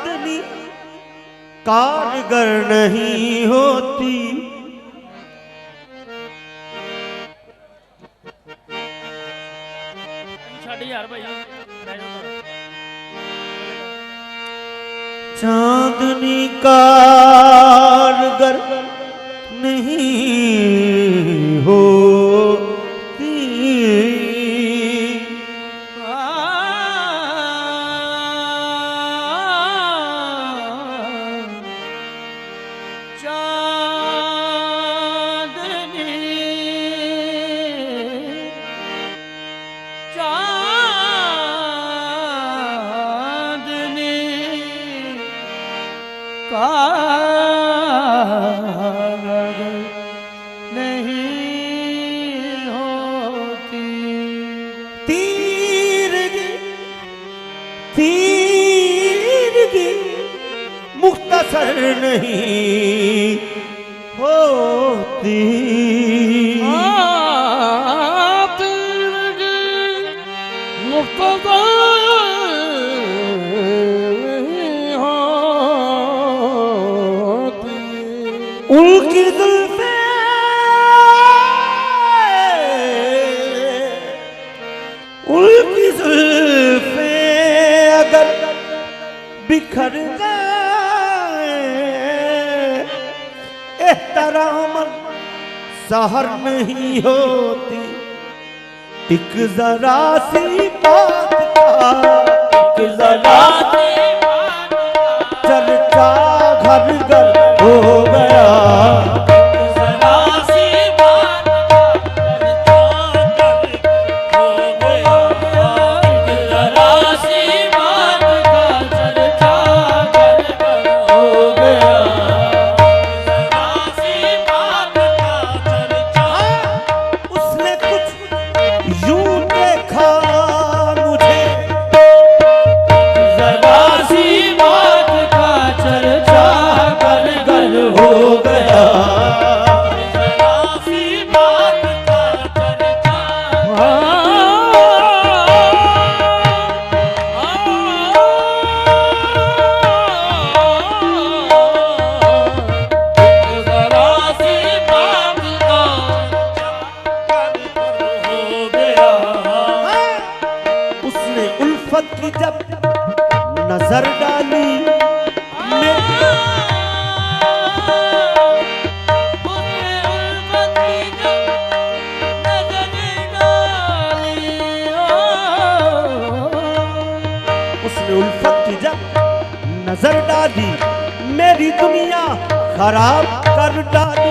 चांदनी कारगर नहीं होती। चांदनी कारगर नहीं होती। मुख्तसर नहीं होती। मुख्तसर नहीं होती। उनकी जुल्फे अगर बिखर एहतरामन सहर नहीं होती। एक जरा सी बात का एक जरा सी बात चर्चा घर घर हो गया। जब नजर डाली उसने उल्फत की जब नजर डाली मेरी दुनिया खराब कर डाली।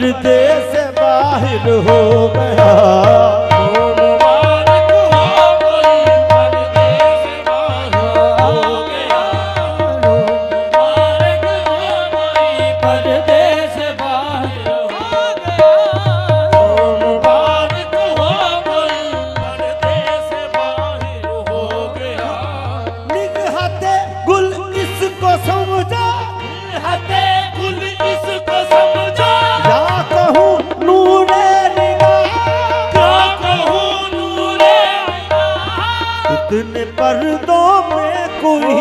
पर्दे से बाहर हो गया। मुबारक हो कोई पर्दे से बाहर हो गया। मुबारक हो कोई पर्दे से बाहर हो गया। मुबारक हो कोई पर्दे से बाहर हो गया। निगहते गुल इसको समझा, हते कुल इसको समझा, या कहूँ नूरे निगाह, क्या कहूँ नूरे निगाह। इतने पर्दों में कोई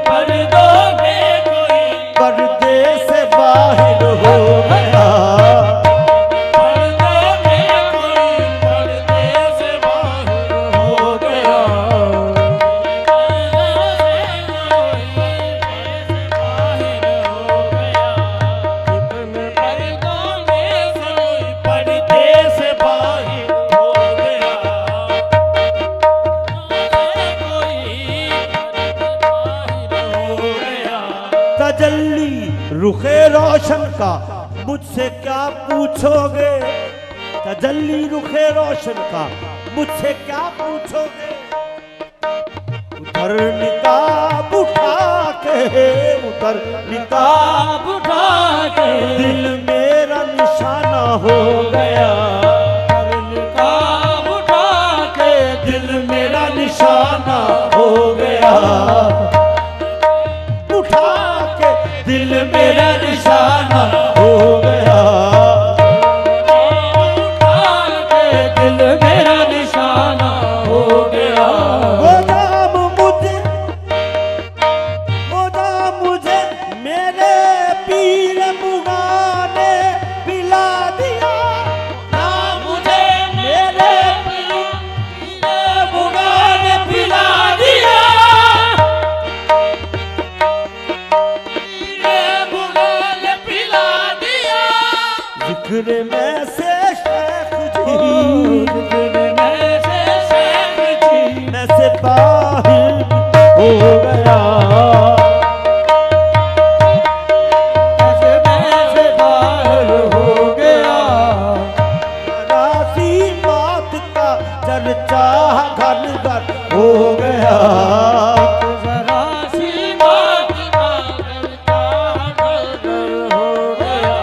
पर्दों में कोई पर्दे से बाहर हो गया। पर्दों में कोई पर्दे से बाहर हो गया। इतने पर्दों में कोई पर्दे से बाहर हो गया। कोई पर्दे हो गया। तजल्ली रुखे रोशन का मुझसे क्या पूछोगे, तजल्ली रुखे रोशन का मुझसे क्या पूछोगे। उधर निकाब उठा के, उधर निकाब आप उठा के दिल मेरा निशाना हो गया। निकाब उठा के दिल मेरा निशाना हो गया। उठा के दिल मेरा निशाना हो गया। उठा के दिल मेरा निशाना हो गया। वो नाम मुझे, वो नाम मुझे मेरे पीर मुगा ने पिला दिया। नाम मुझे मेरे पीर मुगा ने पिला दिया। पीर मुगा ने पिला दिया। जिक्र में से शेख जी, में से शेख जी में से बाहिर हो गया। से बाहर हो गया। रासी बात का चर्चा घर घर हो गया। जरा सी बात का चर्चा घर हो गया।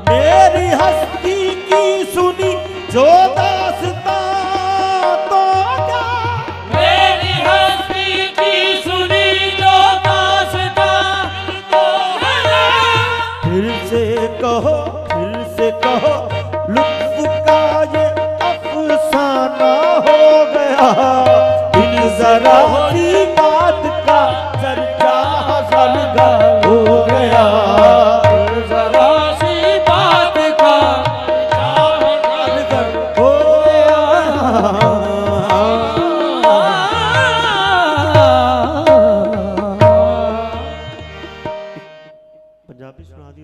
मेरी हस्ती की सुनी जो दास्तां तो क्या, मेरी हस्ती की सुनी जो दास्तां तो है। फिर से कहो, फिर से कहो, लुत्फ का ये अफसाना हो गया। इन जरा सी बात का चर्चा घर घर हो गया। जरा सी बात का घर घर हो गया। पंजाबी सुना दी।